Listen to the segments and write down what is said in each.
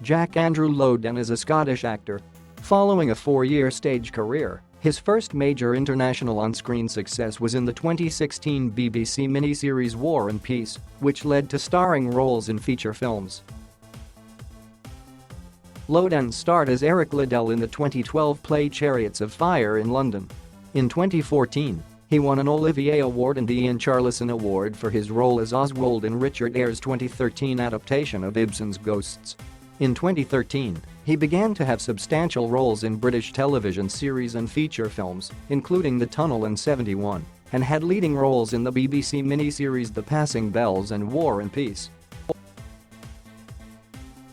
Jack Andrew Lowden is a Scottish actor. Following a 4-year stage career, his first major international on-screen success was in the 2016 BBC miniseries War and Peace, which led to starring roles in feature films. Lowden starred as Eric Liddell in the 2012 play Chariots of Fire in London. In 2014, he won an Olivier Award and the Ian Charleson Award for his role as Oswald in Richard Eyre's 2013 adaptation of Ibsen's Ghosts. In 2013, he began to have substantial roles in British television series and feature films, including The Tunnel and 71, and had leading roles in the BBC miniseries The Passing Bells and War and Peace.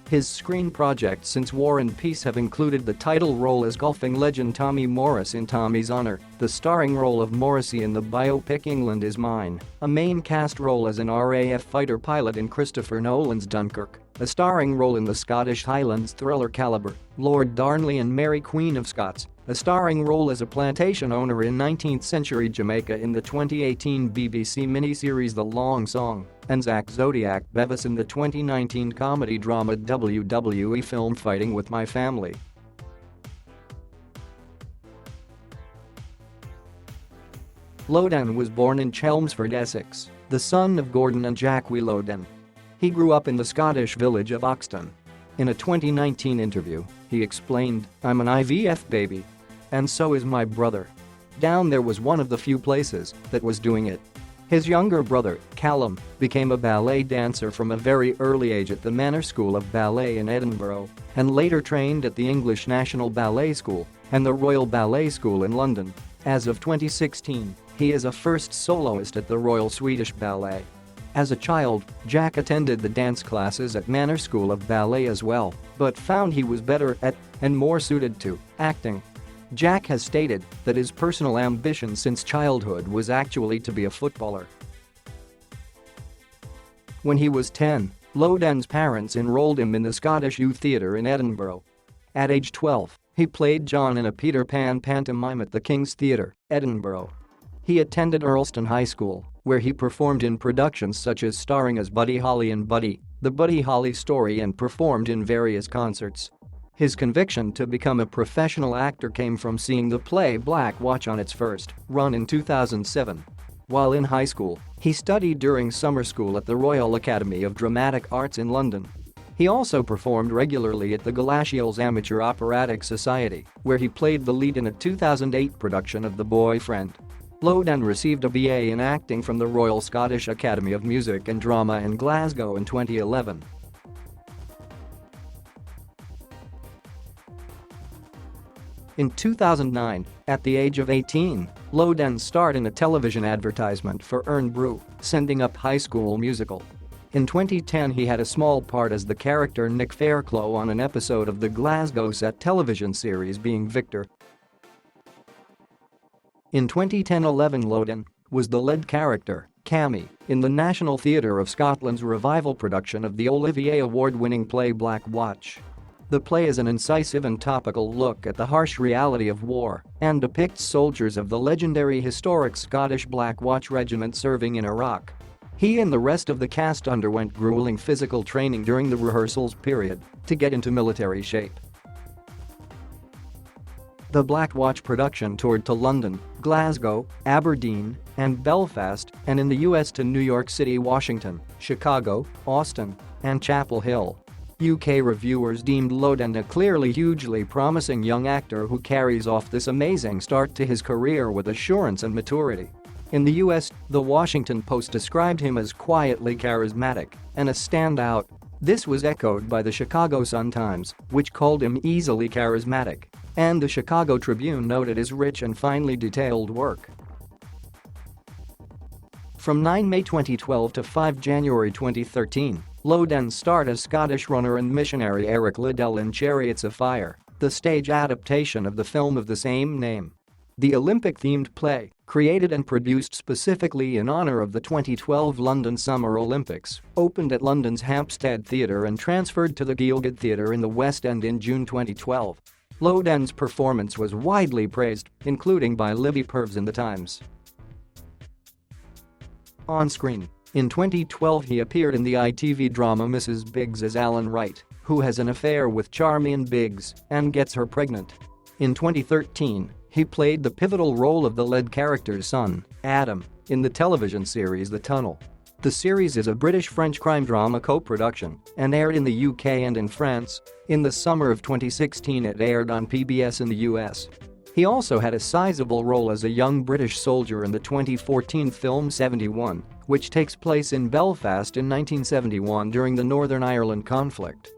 His screen projects since War and Peace have included the title role as golfing legend Tommy Morris in Tommy's Honour, the starring role of Morrissey in the biopic England Is Mine, a main cast role as an RAF fighter pilot in Christopher Nolan's Dunkirk, a starring role in the Scottish Highlands thriller Calibre, Lord Darnley and Mary Queen of Scots, a starring role as a plantation owner in 19th-century Jamaica in the 2018 BBC miniseries The Long Song, and Zack Zodiac Bevis in the 2019 comedy drama WWE film Fighting With My Family. Lowden was born in Chelmsford, Essex, the son of Gordon and Jackie Lowden. He grew up in the Scottish village of Oxton. In a 2019 interview, he explained, "I'm an IVF baby. And so is my brother. Down there was one of the few places that was doing it." His younger brother, Callum, became a ballet dancer from a very early age at the Manor School of Ballet in Edinburgh and later trained at the English National Ballet School and the Royal Ballet School in London. As of 2016, he is a first soloist at the Royal Swedish Ballet. As a child, Jack attended the dance classes at Manor School of Ballet as well, but found he was better at and more suited to acting. Jack has stated that his personal ambition since childhood was actually to be a footballer. When he was 10, Lowden's parents enrolled him in the Scottish Youth Theatre in Edinburgh. At age 12, he played John in a Peter Pan pantomime at the King's Theatre, Edinburgh. He attended Earlston High School, where he performed in productions such as starring as Buddy Holly in Buddy, The Buddy Holly Story, and performed in various concerts. His conviction to become a professional actor came from seeing the play Black Watch on its first run in 2007. While in high school, he studied during summer school at the Royal Academy of Dramatic Arts in London. He also performed regularly at the Galashiels Amateur Operatic Society, where he played the lead in a 2008 production of The Boyfriend. Lowden received a BA in acting from the Royal Scottish Academy of Music and Drama in Glasgow in 2011. In 2009, at the age of 18, Lowden starred in a television advertisement for Earn Brew, Sending Up High School Musical. In 2010 he had a small part as the character Nick Fairclough on an episode of the Glasgow set television series Being Victor. In 2010-11 Lowden was the lead character, Cammy, in the National Theatre of Scotland's revival production of the Olivier Award-winning play Black Watch. The play is an incisive and topical look at the harsh reality of war and depicts soldiers of the legendary historic Scottish Black Watch Regiment serving in Iraq. He and the rest of the cast underwent grueling physical training during the rehearsals period to get into military shape. The Black Watch production toured to London, Glasgow, Aberdeen, and Belfast, and in the US to New York City, Washington, Chicago, Austin, and Chapel Hill. UK reviewers deemed Lowden a clearly hugely promising young actor who carries off this amazing start to his career with assurance and maturity. In the US, The Washington Post described him as quietly charismatic and a standout. This was echoed by the Chicago Sun-Times, which called him easily charismatic, and the Chicago Tribune noted his rich and finely detailed work. From 9 May 2012 to 5 January 2013, Lowden starred as Scottish runner and missionary Eric Liddell in Chariots of Fire, the stage adaptation of the film of the same name. The Olympic-themed play, created and produced specifically in honor of the 2012 London Summer Olympics, opened at London's Hampstead Theatre and transferred to the Gielgud Theatre in the West End in June 2012. Lowden's performance was widely praised, including by Livy Purves in The Times. On screen, In 2012 he appeared in the ITV drama Mrs. Biggs as Alan Wright, who has an affair with Charmian Biggs and gets her pregnant. In 2013, he played the pivotal role of the lead character's son, Adam, in the television series The Tunnel. The series is a British-French crime drama co-production and aired in the UK and in France. In the summer of 2016 it aired on PBS in the US. He also had a sizable role as a young British soldier in the 2014 film 71, which takes place in Belfast in 1971 during the Northern Ireland conflict.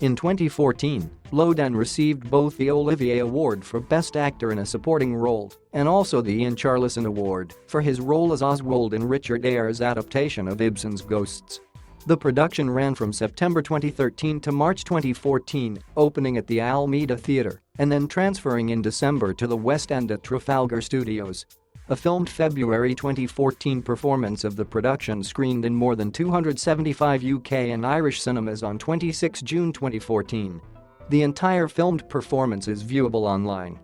In 2014, Lowden received both the Olivier Award for Best Actor in a Supporting Role and also the Ian Charleson Award for his role as Oswald in Richard Eyre's adaptation of Ibsen's Ghosts. The production ran from September 2013 to March 2014, opening at the Almeida Theatre and then transferring in December to the West End at Trafalgar Studios. A filmed February 2014 performance of the production screened in more than 275 UK and Irish cinemas on 26 June 2014. The entire filmed performance is viewable online.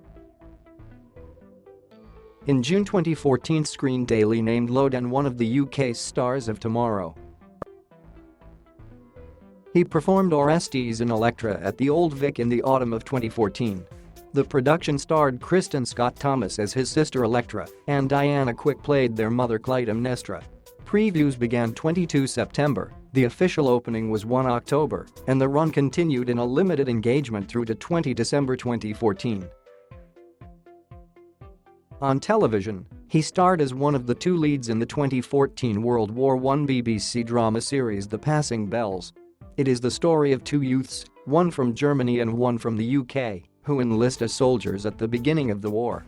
In June 2014, Screen Daily named Lowden one of the UK's stars of tomorrow. He performed Orestes in Electra at the Old Vic in the autumn of 2014. The production starred Kristen Scott Thomas as his sister Electra, and Diana Quick played their mother Clytemnestra. Previews began 22 September, the official opening was 1 October, and the run continued in a limited engagement through to 20 December 2014. On television, he starred as one of the two leads in the 2014 World War I BBC drama series The Passing Bells. It is the story of two youths, one from Germany and one from the UK, who enlist as soldiers at the beginning of the war.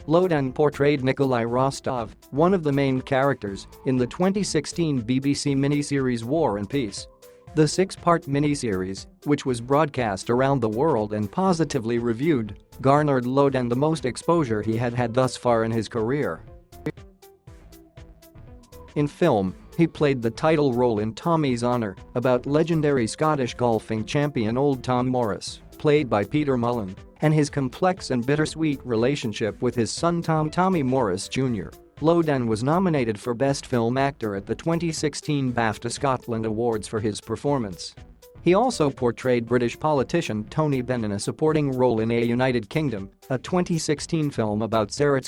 Lowden portrayed Nikolai Rostov, one of the main characters, in the 2016 BBC miniseries War and Peace. The six-part miniseries, which was broadcast around the world and positively reviewed, garnered Lowden the most exposure he had had thus far in his career. In film, he played the title role in Tommy's Honour, about legendary Scottish golfing champion Old Tom Morris, played by Peter Mullen, and his complex and bittersweet relationship with his son Tommy Morris Jr. Lowden was nominated for Best Film Actor at the 2016 BAFTA Scotland Awards for his performance. He also portrayed British politician Tony Benn in a supporting role in A United Kingdom, a 2016 film about Sarah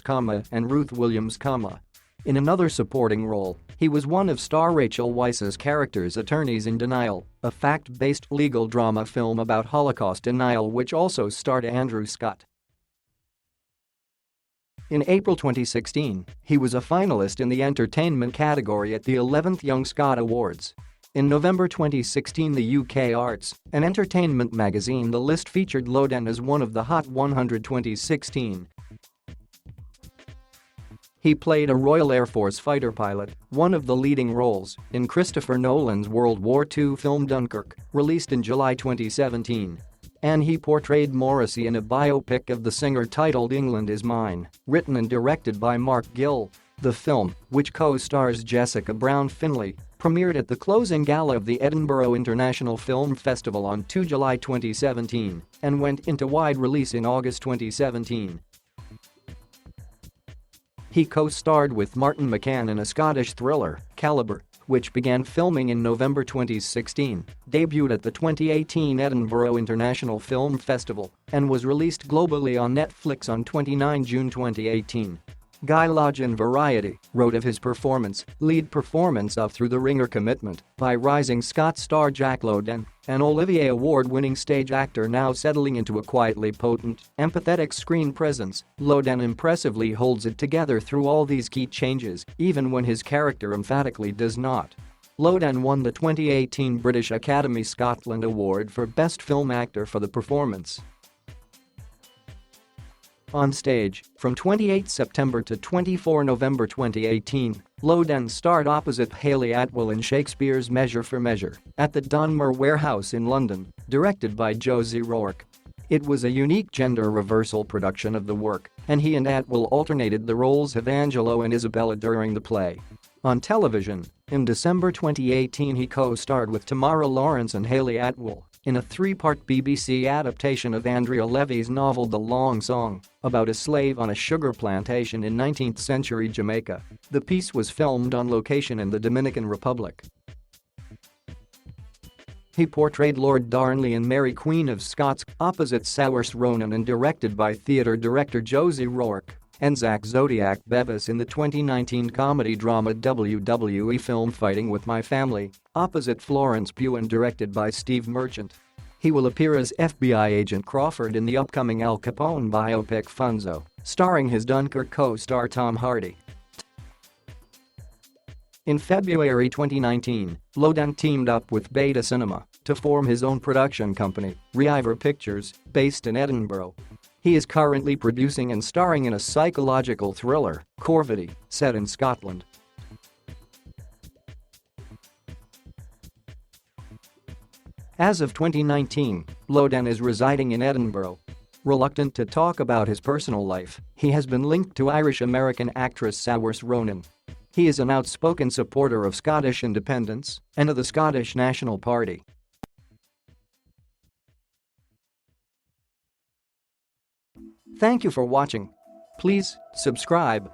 and Ruth Williams. In another supporting role, he was one of star Rachel Weisz's characters Attorneys in Denial, a fact-based legal drama film about Holocaust denial which also starred Andrew Scott. In April 2016, he was a finalist in the entertainment category at the 11th Young Scot Awards. In November 2016, the UK Arts and Entertainment magazine The List featured Lowden as one of the Hot 100 2016. He played a Royal Air Force fighter pilot, one of the leading roles, in Christopher Nolan's World War II film Dunkirk, released in July 2017. And he portrayed Morrissey in a biopic of the singer titled England Is Mine, written and directed by Mark Gill. The film, which co-stars Jessica Brown Findlay, premiered at the closing gala of the Edinburgh International Film Festival on 2 July 2017 and went into wide release in August 2017. He co-starred with Martin McCann in a Scottish thriller, Calibre, which began filming in November 2016, debuted at the 2018 Edinburgh International Film Festival, and was released globally on Netflix on 29 June 2018. Guy Lodge in Variety wrote of his performance, lead performance of Through the Ringer commitment by rising Scot star Jack Lowden, an Olivier Award-winning stage actor now settling into a quietly potent, empathetic screen presence. Lowden impressively holds it together through all these key changes, even when his character emphatically does not. Lowden won the 2018 British Academy Scotland Award for Best Film Actor for the performance. On stage, from 28 September to 24 November 2018, Lowden starred opposite Hayley Atwell in Shakespeare's Measure for Measure at the Donmar Warehouse in London, directed by Josie Rourke. It was a unique gender reversal production of the work, and he and Atwell alternated the roles of Angelo and Isabella during the play. On television, in December 2018 he co-starred with Tamara Lawrence and Hayley Atwell in a three-part BBC adaptation of Andrea Levy's novel The Long Song, about a slave on a sugar plantation in 19th-century Jamaica. The piece was filmed on location in the Dominican Republic. He portrayed Lord Darnley in Mary Queen of Scots, opposite Saoirse Ronan, and directed by theatre director Josie Rourke and Zach Zodiac Bevis in the 2019 comedy drama WWE film Fighting with My Family, opposite Florence Pugh, and directed by Steve Merchant. He will appear as FBI agent Crawford in the upcoming Al Capone biopic Funzo, starring his Dunkirk co-star Tom Hardy. In February 2019, Lowden teamed up with Beta Cinema to form his own production company, Reiver Pictures, based in Edinburgh. He is currently producing and starring in a psychological thriller, Corvity, set in Scotland. As of 2019, Lowden is residing in Edinburgh. Reluctant to talk about his personal life, he has been linked to Irish-American actress Saoirse Ronan. He is an outspoken supporter of Scottish independence and of the Scottish National Party. Thank you for watching. Please subscribe.